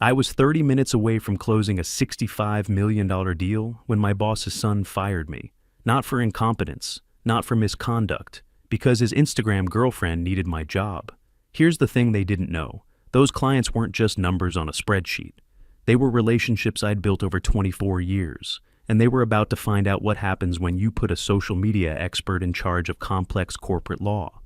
I was 30 minutes away from closing a $65 million deal when my boss's son fired me. Not for incompetence, not for misconduct, because his Instagram girlfriend needed my job. Here's the thing they didn't know. Those clients weren't just numbers on a spreadsheet. They were relationships I'd built over 24 years, and they were about to find out what happens when you put a social media expert in charge of complex corporate law.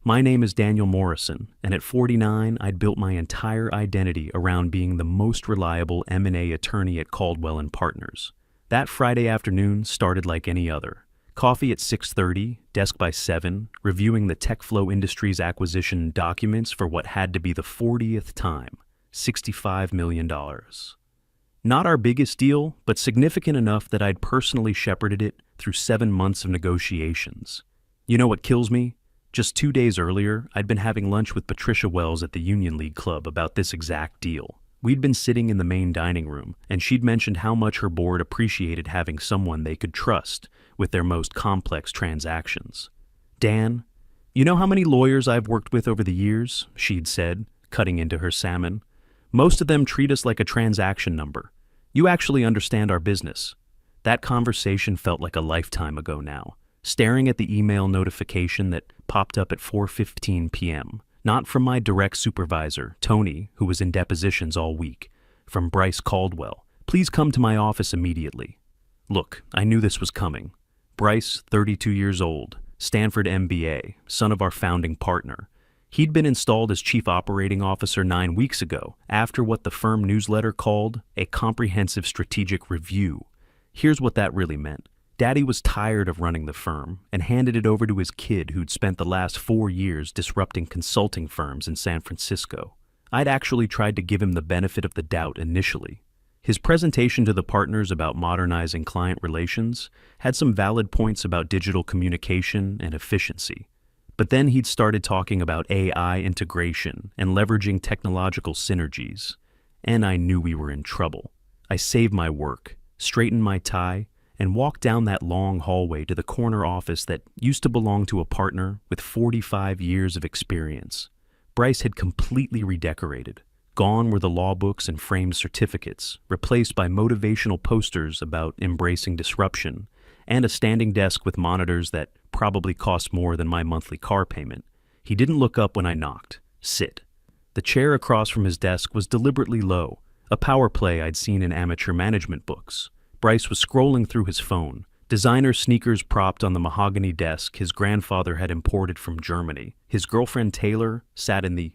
My name is Daniel Morrison, and at 49, I'd built my entire identity around being the most reliable M&A attorney at Caldwell & Partners. That Friday afternoon started like any other. Coffee at 6:30, desk by 7, reviewing the TechFlow Industries acquisition documents for what had to be the 40th time, $65 million. Not our biggest deal, but significant enough that I'd personally shepherded it through 7 months of negotiations. You know what kills me? Just 2 days earlier, I'd been having lunch with Patricia Wells at the Union League Club about this exact deal. We'd been sitting in the main dining room, and she'd mentioned how much her board appreciated having someone they could trust with their most complex transactions. Dan, you know how many lawyers I've worked with over the years, she'd said, cutting into her salmon. Most of them treat us like a transaction number. You actually understand our business. That conversation felt like a lifetime ago now. Staring at the email notification that popped up at 4:15 p.m., not from my direct supervisor, Tony, who was in depositions all week, from Bryce Caldwell. Please come to my office immediately. Look, I knew this was coming. Bryce, 32 years old, Stanford MBA, son of our founding partner. He'd been installed as Chief Operating Officer 9 weeks ago, after what the firm newsletter called a comprehensive strategic review. Here's what that really meant. Daddy was tired of running the firm and handed it over to his kid who'd spent the last 4 years disrupting consulting firms in San Francisco. I'd actually tried to give him the benefit of the doubt initially. His presentation to the partners about modernizing client relations had some valid points about digital communication and efficiency. But then he'd started talking about AI integration and leveraging technological synergies. And I knew we were in trouble. I saved my work, straightened my tie, and walked down that long hallway to the corner office that used to belong to a partner with 45 years of experience. Bryce had completely redecorated. Gone were the law books and framed certificates, replaced by motivational posters about embracing disruption, and a standing desk with monitors that probably cost more than my monthly car payment. He didn't look up when I knocked. Sit. The chair across from his desk was deliberately low, a power play I'd seen in amateur management books. Bryce was scrolling through his phone, designer sneakers propped on the mahogany desk his grandfather had imported from Germany. His girlfriend Taylor sat in the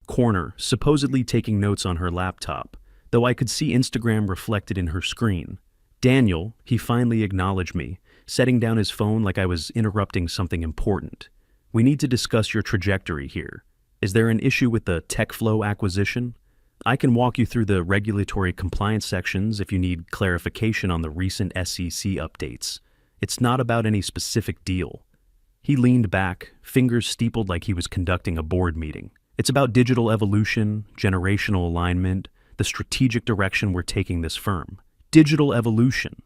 corner, supposedly taking notes on her laptop, though I could see Instagram reflected in her screen. Daniel, he finally acknowledged me, setting down his phone like I was interrupting something important. We need to discuss your trajectory here. Is there an issue with the TechFlow acquisition? I can walk you through the regulatory compliance sections if you need clarification on the recent SEC updates. It's not about any specific deal. He leaned back, fingers steepled like he was conducting a board meeting. It's about digital evolution, generational alignment, the strategic direction we're taking this firm. Digital evolution,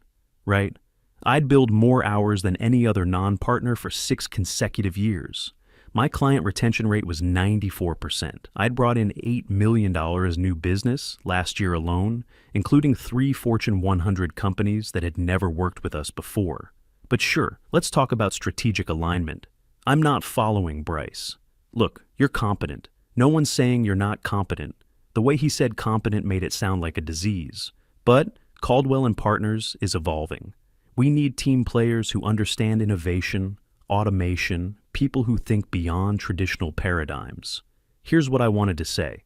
right? I'd billed more hours than any other non-partner for 6 consecutive years. My client retention rate was 94%. I'd brought in $8 million new business last year alone, including 3 Fortune 100 companies that had never worked with us before. But sure, let's talk about strategic alignment. I'm not following Bryce. Look, you're competent. No one's saying you're not competent. The way he said competent made it sound like a disease. But Caldwell & Partners is evolving. We need team players who understand innovation, automation, people who think beyond traditional paradigms. Here's what I wanted to say,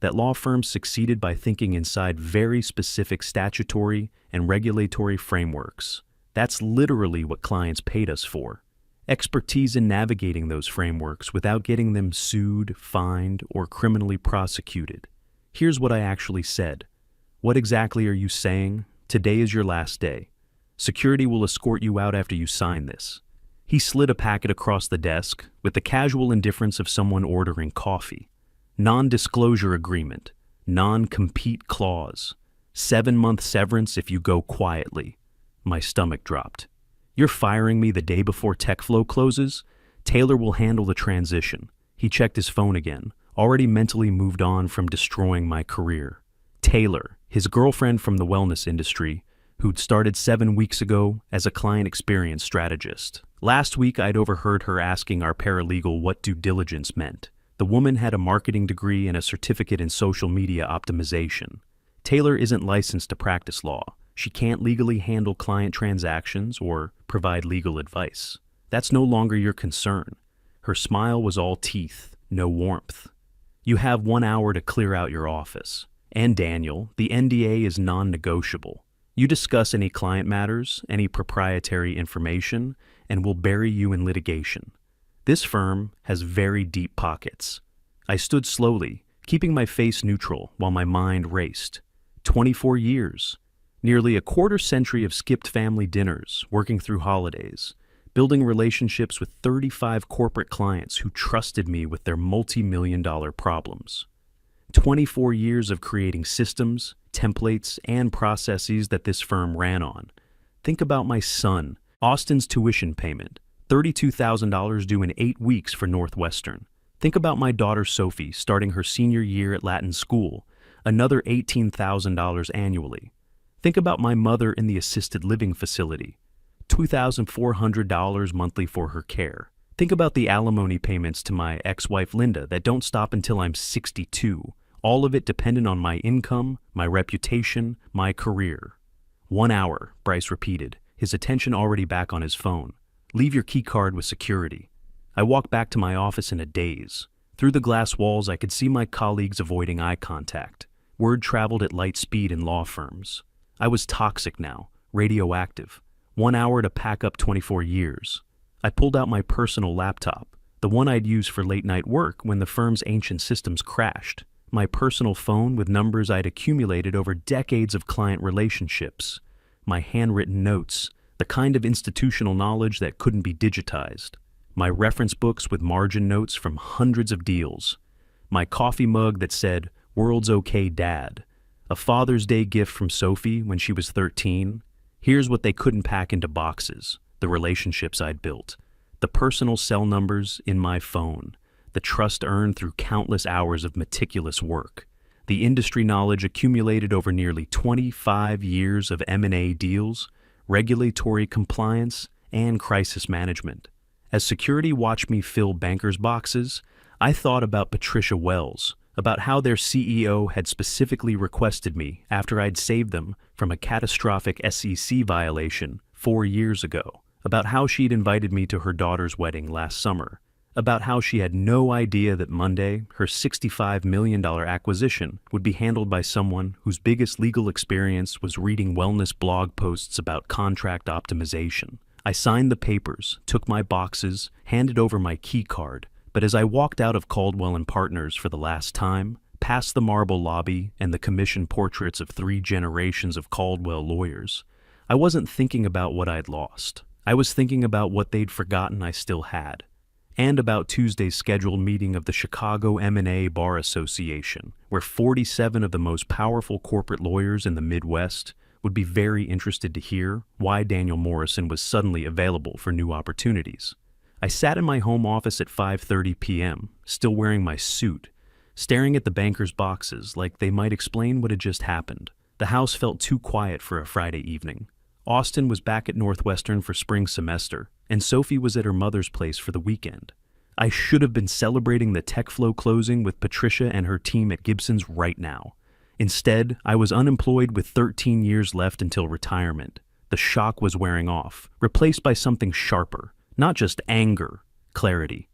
that law firms succeeded by thinking inside very specific statutory and regulatory frameworks. That's literally what clients paid us for. Expertise in navigating those frameworks without getting them sued, fined, or criminally prosecuted. Here's what I actually said. What exactly are you saying? Today is your last day. Security will escort you out after you sign this. He slid a packet across the desk with the casual indifference of someone ordering coffee. Non-disclosure agreement, non-compete clause, 7-month severance if you go quietly. My stomach dropped. You're firing me the day before TechFlow closes? Taylor will handle the transition. He checked his phone again, already mentally moved on from destroying my career. Taylor, his girlfriend from the wellness industry, who'd started 7 weeks ago as a client experience strategist. Last week, I'd overheard her asking our paralegal what due diligence meant. The woman had a marketing degree and a certificate in social media optimization. Taylor isn't licensed to practice law. She can't legally handle client transactions or provide legal advice. That's no longer your concern. Her smile was all teeth, no warmth. You have 1 hour to clear out your office. And Daniel, the NDA is non-negotiable. You discuss any client matters, any proprietary information, and we'll bury you in litigation. This firm has very deep pockets. I stood slowly, keeping my face neutral while my mind raced. 24 years. Nearly a quarter century of skipped family dinners, working through holidays, building relationships with 35 corporate clients who trusted me with their multi-million-dollar problems. 24 years of creating systems, templates, and processes that this firm ran on. Think about my son, Austin's tuition payment, $32,000 due in 8 weeks for Northwestern. Think about my daughter Sophie starting her senior year at Latin school, another $18,000 annually. Think about my mother in the assisted living facility, $2,400 monthly for her care. Think about the alimony payments to my ex-wife Linda that don't stop until I'm 62, all of it dependent on my income, my reputation, my career. 1 hour, Bryce repeated, his attention already back on his phone. Leave your key card with security. I walked back to my office in a daze. Through the glass walls, I could see my colleagues avoiding eye contact. Word traveled at light speed in law firms. I was toxic now, radioactive. 1 hour to pack up 24 years. I pulled out my personal laptop, the one I'd use for late-night work when the firm's ancient systems crashed. My personal phone with numbers I'd accumulated over decades of client relationships. My handwritten notes, the kind of institutional knowledge that couldn't be digitized. My reference books with margin notes from hundreds of deals. My coffee mug that said, "World's okay, Dad." A Father's Day gift from Sophie when she was 13. Here's what they couldn't pack into boxes: the relationships I'd built, the personal cell numbers in my phone, the trust earned through countless hours of meticulous work, the industry knowledge accumulated over nearly 25 years of M&A deals, regulatory compliance, and crisis management. As security watched me fill bankers' boxes, I thought about Patricia Wells, about how their CEO had specifically requested me after I'd saved them from a catastrophic SEC violation 4 years ago, about how she'd invited me to her daughter's wedding last summer, about how she had no idea that Monday, her $65 million acquisition would be handled by someone whose biggest legal experience was reading wellness blog posts about contract optimization. I signed the papers, took my boxes, handed over my key card, but as I walked out of Caldwell & Partners for the last time, past the marble lobby and the commissioned portraits of 3 generations of Caldwell lawyers, I wasn't thinking about what I'd lost. I was thinking about what they'd forgotten I still had, and about Tuesday's scheduled meeting of the Chicago M&A Bar Association, where 47 of the most powerful corporate lawyers in the Midwest would be very interested to hear why Daniel Morrison was suddenly available for new opportunities. I sat in my home office at 5:30 p.m., still wearing my suit, staring at the bankers' boxes like they might explain what had just happened. The house felt too quiet for a Friday evening. Austin was back at Northwestern for spring semester, and Sophie was at her mother's place for the weekend. I should have been celebrating the TechFlow closing with Patricia and her team at Gibson's right now. Instead, I was unemployed with 13 years left until retirement. The shock was wearing off, replaced by something sharper. Not just anger, clarity.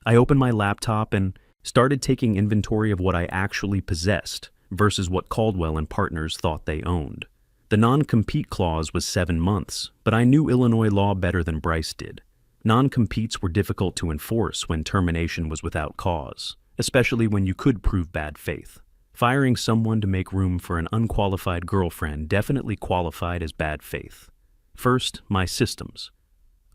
I opened my laptop and started taking inventory of what I actually possessed versus what Caldwell & Partners thought they owned. The non-compete clause was 7 months, but I knew Illinois law better than Bryce did. Non-competes were difficult to enforce when termination was without cause, especially when you could prove bad faith. Firing someone to make room for an unqualified girlfriend definitely qualified as bad faith. First, my systems.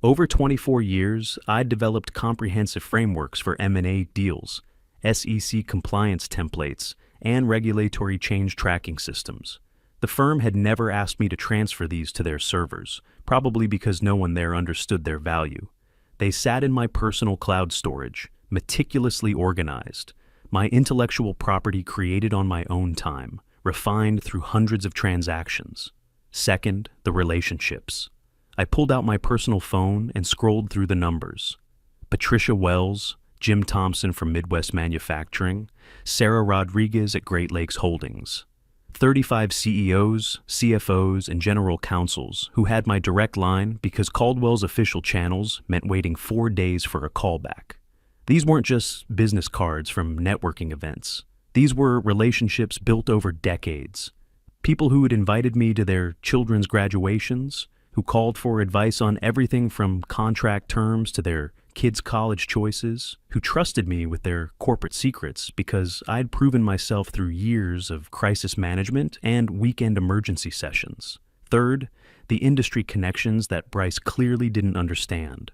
Over 24 years, I'd developed comprehensive frameworks for M&A deals, SEC compliance templates, and regulatory change tracking systems. The firm had never asked me to transfer these to their servers, probably because no one there understood their value. They sat in my personal cloud storage, meticulously organized, my intellectual property created on my own time, refined through hundreds of transactions. Second, the relationships. I pulled out my personal phone and scrolled through the numbers. Patricia Wells, Jim Thompson from Midwest Manufacturing, Sarah Rodriguez at Great Lakes Holdings. 35 CEOs, CFOs, and general counsels who had my direct line because Caldwell's official channels meant waiting 4 days for a callback. These weren't just business cards from networking events. These were relationships built over decades. People who had invited me to their children's graduations, who called for advice on everything from contract terms to their kids' college choices, who trusted me with their corporate secrets because I'd proven myself through years of crisis management and weekend emergency sessions. Third, the industry connections that Bryce clearly didn't understand.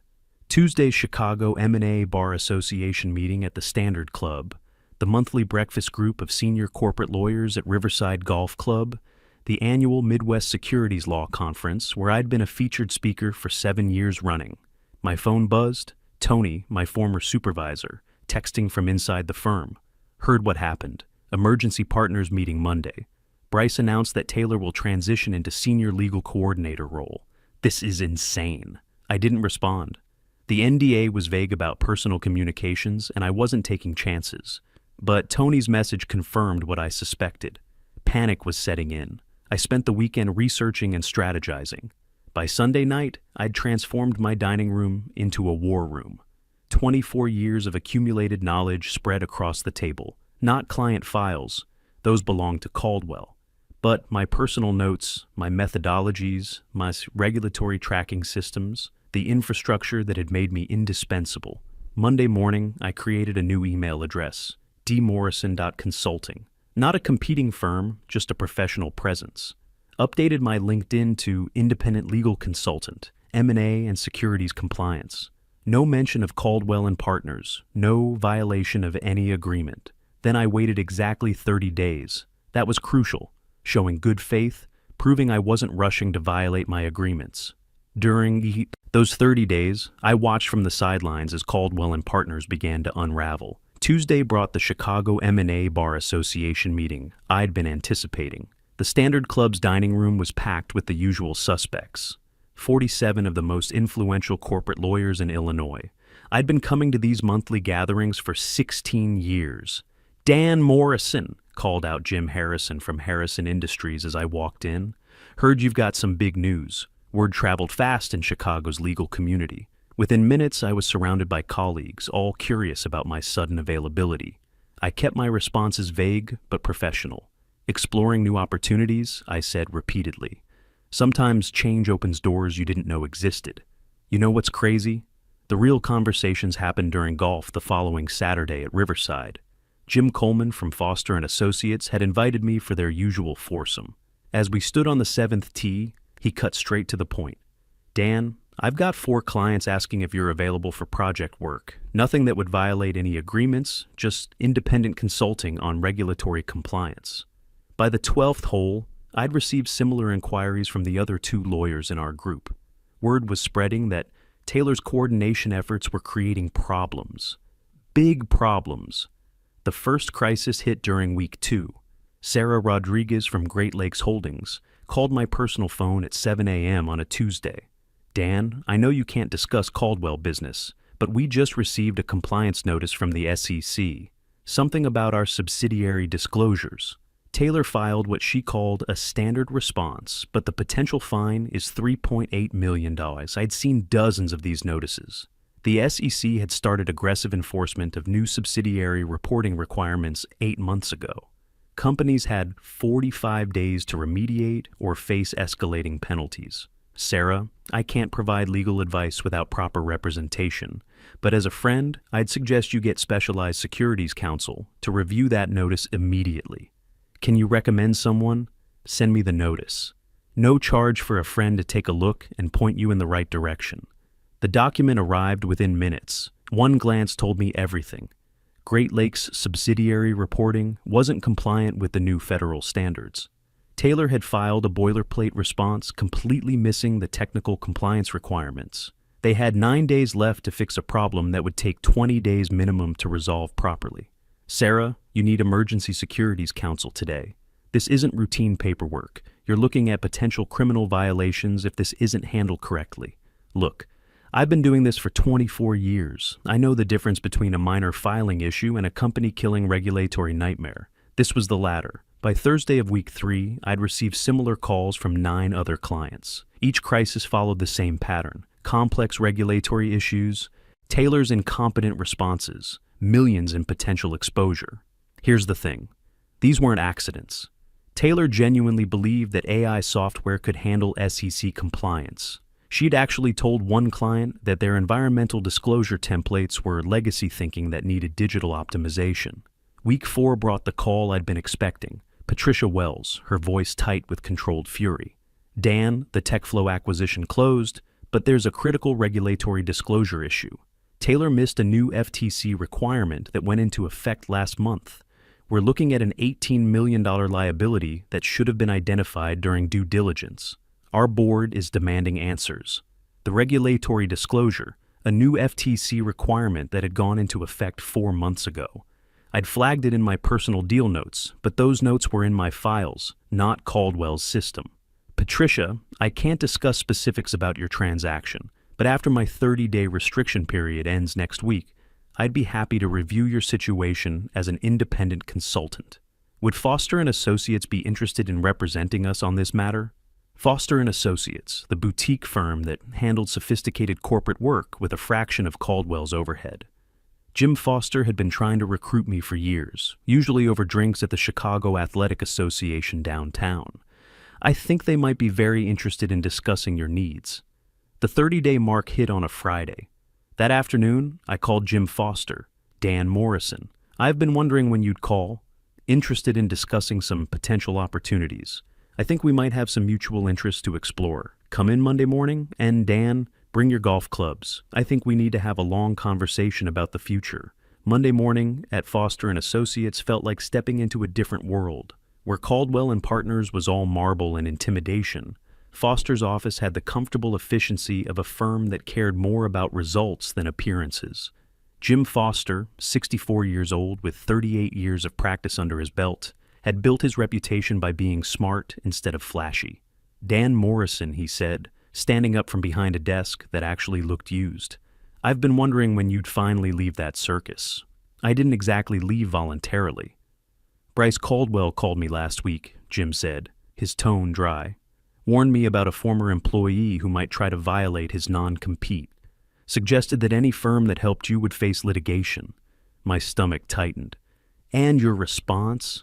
Tuesday's Chicago M&A Bar Association meeting at the Standard Club, the monthly breakfast group of senior corporate lawyers at Riverside Golf Club, the annual Midwest Securities Law Conference where I'd been a featured speaker for 7 years running. My phone buzzed. Tony, my former supervisor, texting from inside the firm. Heard what happened. Emergency partners meeting Monday. Bryce announced that Taylor will transition into senior legal coordinator role. This is insane. I didn't respond. The NDA was vague about personal communications, and I wasn't taking chances. But Tony's message confirmed what I suspected. Panic was setting in. I spent the weekend researching and strategizing. By Sunday night, I'd transformed my dining room into a war room. 24 years of accumulated knowledge spread across the table. Not client files. Those belonged to Caldwell. But my personal notes, my methodologies, my regulatory tracking systems, the infrastructure that had made me indispensable. Monday morning, I created a new email address, dmorrison.consulting. Not a competing firm, just a professional presence. Updated my LinkedIn to independent legal consultant, M&A and securities compliance. No mention of Caldwell and Partners, no violation of any agreement. Then I waited exactly 30 days. That was crucial, showing good faith, proving I wasn't rushing to violate my agreements. During those 30 days, I watched from the sidelines as Caldwell and Partners began to unravel. Tuesday brought the Chicago M&A Bar Association meeting I'd been anticipating. The Standard Club's dining room was packed with the usual suspects. 47 of the most influential corporate lawyers in Illinois. I'd been coming to these monthly gatherings for 16 years. Dan Morrison, called out Jim Harrison from Harrison Industries as I walked in. Heard you've got some big news. Word traveled fast in Chicago's legal community. Within minutes, I was surrounded by colleagues, all curious about my sudden availability. I kept my responses vague but professional. Exploring new opportunities, I said repeatedly. Sometimes change opens doors you didn't know existed. You know what's crazy? The real conversations happened during golf the following Saturday at Riverside. Jim Coleman from Foster & Associates had invited me for their usual foursome. As we stood on the 7th tee, he cut straight to the point. Dan, I've got 4 clients asking if you're available for project work. Nothing that would violate any agreements, just independent consulting on regulatory compliance. By the 12th hole, I'd received similar inquiries from the other 2 lawyers in our group. Word was spreading that Taylor's coordination efforts were creating problems. Big problems. The first crisis hit during week 2. Sarah Rodriguez from Great Lakes Holdings called my personal phone at 7 a.m. on a Tuesday. Dan, I know you can't discuss Caldwell business, but we just received a compliance notice from the SEC. Something about our subsidiary disclosures. Taylor filed what she called a standard response, but the potential fine is $3.8 million. I'd seen dozens of these notices. The SEC had started aggressive enforcement of new subsidiary reporting requirements 8 months ago. Companies had 45 days to remediate or face escalating penalties. Sarah, I can't provide legal advice without proper representation, but as a friend, I'd suggest you get specialized securities counsel to review that notice immediately. Can you recommend someone? Send me the notice. No charge for a friend to take a look and point you in the right direction. The document arrived within minutes. One glance told me everything. Great Lakes subsidiary reporting wasn't compliant with the new federal standards. Taylor had filed a boilerplate response completely missing the technical compliance requirements. They had 9 days left to fix a problem that would take 20 days minimum to resolve properly. Sarah, you need emergency securities counsel today. This isn't routine paperwork. You're looking at potential criminal violations if this isn't handled correctly. Look, I've been doing this for 24 years. I know the difference between a minor filing issue and a company-killing regulatory nightmare. This was the latter. By Thursday of week 3, I'd received similar calls from 9 other clients. Each crisis followed the same pattern: complex regulatory issues, Taylor's incompetent responses, millions in potential exposure. Here's the thing. These weren't accidents. Taylor genuinely believed that AI software could handle SEC compliance. She'd actually told one client that their environmental disclosure templates were legacy thinking that needed digital optimization. Week 4 brought the call I'd been expecting. Patricia Wells, her voice tight with controlled fury. Dan, the TechFlow acquisition closed, but there's a critical regulatory disclosure issue. Taylor missed a new FTC requirement that went into effect last month. We're looking at an $18 million liability that should have been identified during due diligence. Our board is demanding answers. The regulatory disclosure, a new FTC requirement that had gone into effect 4 months ago. I'd flagged it in my personal deal notes, but those notes were in my files, not Caldwell's system. Patricia, I can't discuss specifics about your transaction, but after my 30-day restriction period ends next week, I'd be happy to review your situation as an independent consultant. Would Foster & Associates be interested in representing us on this matter? Foster & Associates, the boutique firm that handled sophisticated corporate work with a fraction of Caldwell's overhead. Jim Foster had been trying to recruit me for years, usually over drinks at the Chicago Athletic Association downtown. I think they might be very interested in discussing your needs. The 30-day mark hit on a Friday. That afternoon, I called Jim Foster, Dan Morrison. I've been wondering when you'd call, interested in discussing some potential opportunities. I think we might have some mutual interests to explore. Come in Monday morning, and Dan, bring your golf clubs. I think we need to have a long conversation about the future. Monday morning at Foster & Associates felt like stepping into a different world. Where Caldwell and Partners was all marble and intimidation, Foster's office had the comfortable efficiency of a firm that cared more about results than appearances. Jim Foster, 64 years old with 38 years of practice under his belt, had built his reputation by being smart instead of flashy. Dan Morrison, he said, standing up from behind a desk that actually looked used. I've been wondering when you'd finally leave that circus. I didn't exactly leave voluntarily. Bryce Caldwell called me last week, Jim said, his tone dry. Warned me about a former employee who might try to violate his non-compete. Suggested that any firm that helped you would face litigation. My stomach tightened. And your response?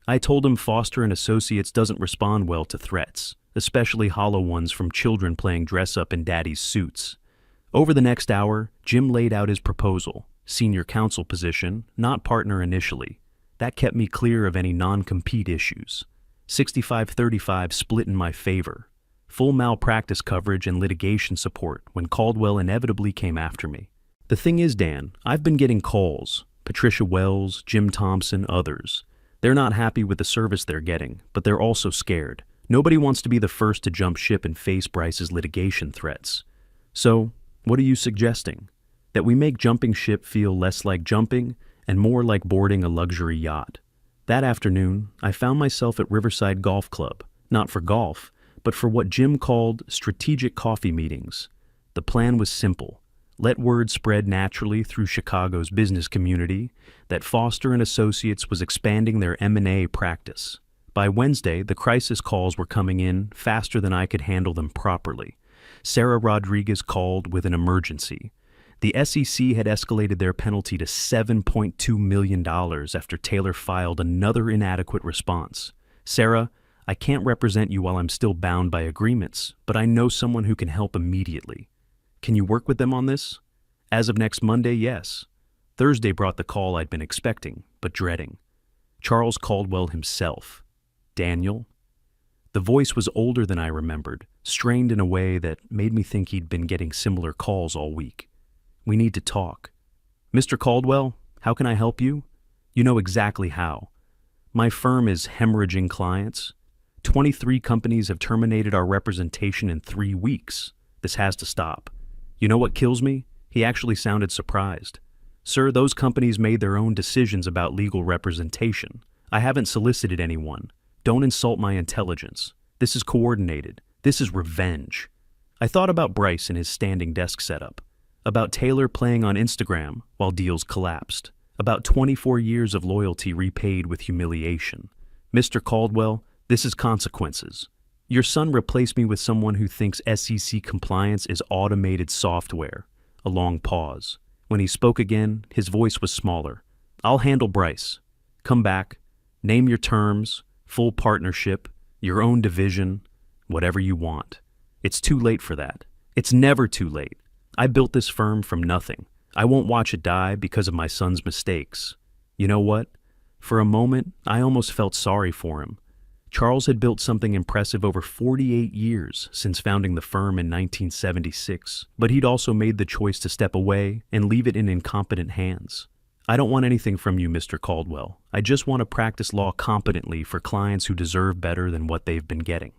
I told him Foster & Associates doesn't respond well to threats, especially hollow ones from children playing dress-up in daddy's suits. Over the next hour, Jim laid out his proposal, senior counsel position, not partner initially. That kept me clear of any non-compete issues. 65-35 split in my favor. Full malpractice coverage and litigation support when Caldwell inevitably came after me. The thing is, Dan, I've been getting calls. Patricia Wells, Jim Thompson, others. They're not happy with the service they're getting, but they're also scared. Nobody wants to be the first to jump ship and face Bryce's litigation threats. So, what are you suggesting? That we make jumping ship feel less like jumping and more like boarding a luxury yacht. That afternoon, I found myself at Riverside Golf Club, not for golf, but for what Jim called strategic coffee meetings. The plan was simple. Let word spread naturally through Chicago's business community that Foster & Associates was expanding their M&A practice. By Wednesday, the crisis calls were coming in faster than I could handle them properly. Sarah Rodriguez called with an emergency. The SEC had escalated their penalty to $7.2 million after Taylor filed another inadequate response. Sarah, I can't represent you while I'm still bound by agreements, but I know someone who can help immediately. Can you work with them on this? As of next Monday, yes. Thursday brought the call I'd been expecting, but dreading. Charles Caldwell himself. Daniel? The voice was older than I remembered, strained in a way that made me think he'd been getting similar calls all week. We need to talk. Mr. Caldwell, how can I help you? You know exactly how. My firm is hemorrhaging clients. 23 companies have terminated our representation in 3 weeks. This has to stop. You know what kills me? He actually sounded surprised. Sir, those companies made their own decisions about legal representation. I haven't solicited anyone. Don't insult my intelligence. This is coordinated. This is revenge. I thought about Bryce and his standing desk setup, about Taylor playing on Instagram while deals collapsed, about 24 years of loyalty repaid with humiliation. Mr. Caldwell, this is consequences. Your son replaced me with someone who thinks SEC compliance is automated software. A long pause. When he spoke again, his voice was smaller. I'll handle Bryce. Come back. Name your terms, full partnership, your own division, whatever you want. It's too late for that. It's never too late. I built this firm from nothing. I won't watch it die because of my son's mistakes. You know what? For a moment, I almost felt sorry for him. Charles had built something impressive over 48 years since founding the firm in 1976, but he'd also made the choice to step away and leave it in incompetent hands. I don't want anything from you, Mr. Caldwell. I just want to practice law competently for clients who deserve better than what they've been getting.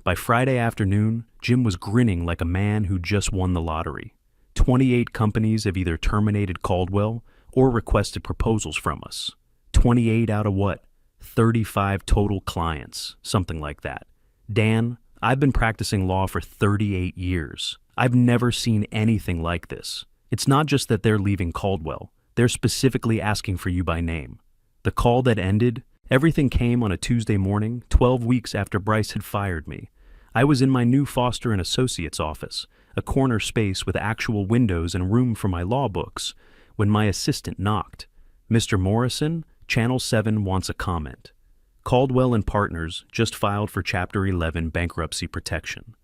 By Friday afternoon, Jim was grinning like a man who just won the lottery. 28 companies have either terminated Caldwell or requested proposals from us. 28 out of what? 35 total clients, something like that. Dan, I've been practicing law for 38 years. I've never seen anything like this. It's not just that they're leaving Caldwell. They're specifically asking for you by name. The call that ended, everything came on a Tuesday morning, 12 weeks after Bryce had fired me. I was in my new Foster & Associates office, a corner space with actual windows and room for my law books, when my assistant knocked. Mr. Morrison, Channel 7 wants a comment. Caldwell and Partners just filed for Chapter 11 bankruptcy protection.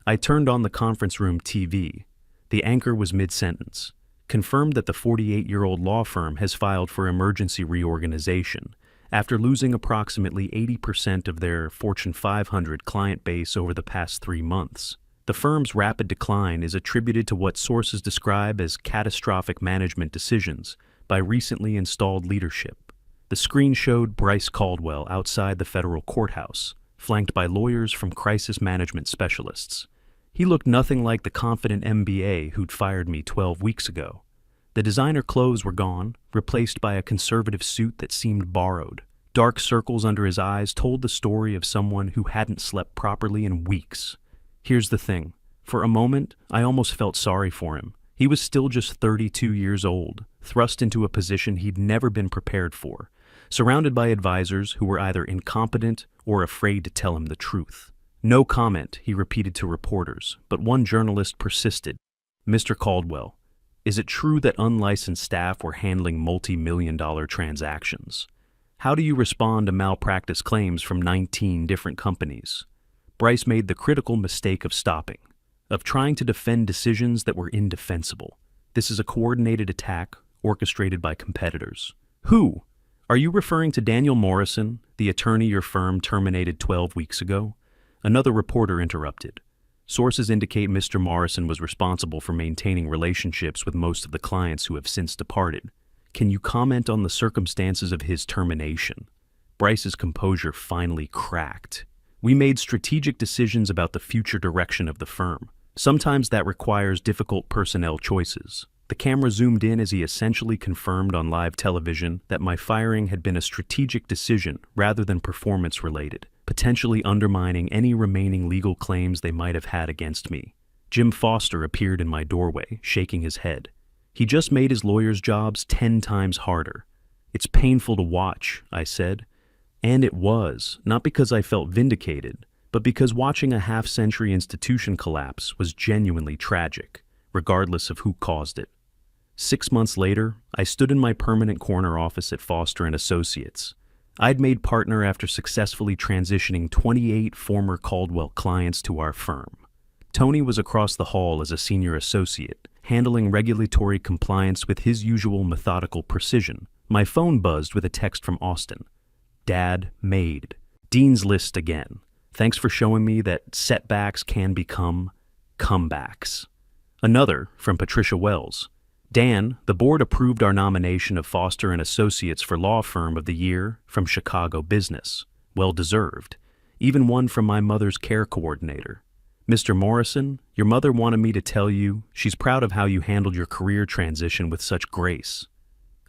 I turned on the conference room TV. The anchor was mid-sentence. Confirmed that the 48-year-old law firm has filed for emergency reorganization after losing approximately 80% of their Fortune 500 client base over the past 3 months. The firm's rapid decline is attributed to what sources describe as catastrophic management decisions by recently installed leadership. The screen showed Bryce Caldwell outside the federal courthouse, flanked by lawyers from crisis management specialists. He looked nothing like the confident MBA who'd fired me 12 weeks ago. The designer clothes were gone, replaced by a conservative suit that seemed borrowed. Dark circles under his eyes told the story of someone who hadn't slept properly in weeks. Here's the thing. For a moment, I almost felt sorry for him. He was still just 32 years old, thrust into a position he'd never been prepared for, surrounded by advisors who were either incompetent or afraid to tell him the truth. No comment, he repeated to reporters, but one journalist persisted. Mr. Caldwell, is it true that unlicensed staff were handling multi-million-dollar transactions? How do you respond to malpractice claims from 19 different companies? Bryce made the critical mistake of stopping, of trying to defend decisions that were indefensible. This is a coordinated attack orchestrated by competitors. Who? Are you referring to Daniel Morrison, the attorney your firm terminated 12 weeks ago? Another reporter interrupted. Sources indicate Mr. Morrison was responsible for maintaining relationships with most of the clients who have since departed. Can you comment on the circumstances of his termination? Bryce's composure finally cracked. We made strategic decisions about the future direction of the firm. Sometimes that requires difficult personnel choices. The camera zoomed in as he essentially confirmed on live television that my firing had been a strategic decision rather than performance-related, potentially undermining any remaining legal claims they might have had against me. Jim Foster appeared in my doorway, shaking his head. He just made his lawyers' jobs 10 times harder. It's painful to watch, I said. And it was, not because I felt vindicated, but because watching a half-century institution collapse was genuinely tragic, regardless of who caused it. 6 months later, I stood in my permanent corner office at Foster & Associates. I'd made partner after successfully transitioning 28 former Caldwell clients to our firm. Tony was across the hall as a senior associate, handling regulatory compliance with his usual methodical precision. My phone buzzed with a text from Austin. Dad, made. Dean's List again. Thanks for showing me that setbacks can become comebacks. Another from Patricia Wells. Dan, the board approved our nomination of Foster & Associates for Law Firm of the Year from Chicago Business. Well deserved. Even one from my mother's care coordinator. Mr. Morrison, your mother wanted me to tell you she's proud of how you handled your career transition with such grace.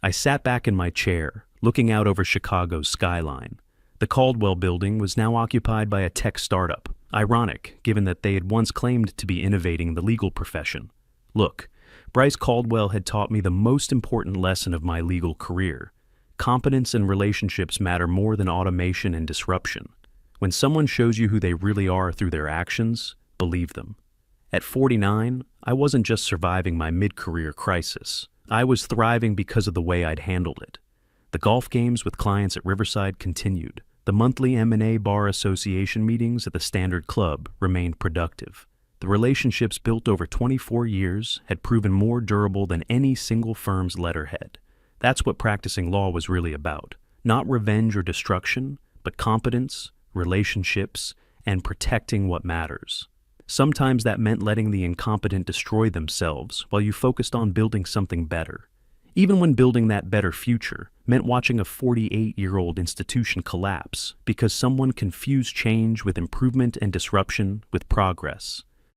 I sat back in my chair, looking out over Chicago's skyline. The Caldwell building was now occupied by a tech startup, ironic given that they had once claimed to be innovating the legal profession. Look, Bryce Caldwell had taught me the most important lesson of my legal career. Competence and relationships matter more than automation and disruption. When someone shows you who they really are through their actions, believe them. At 49, I wasn't just surviving my mid-career crisis. I was thriving because of the way I'd handled it. The golf games with clients at Riverside continued. The monthly M&A Bar Association meetings at the Standard Club remained productive. The relationships built over 24 years had proven more durable than any single firm's letterhead. That's what practicing law was really about. Not revenge or destruction, but competence, relationships, and protecting what matters. Sometimes that meant letting the incompetent destroy themselves while you focused on building something better. Even when building that better future meant watching a 48-year-old institution collapse because someone confused change with improvement and disruption with progress.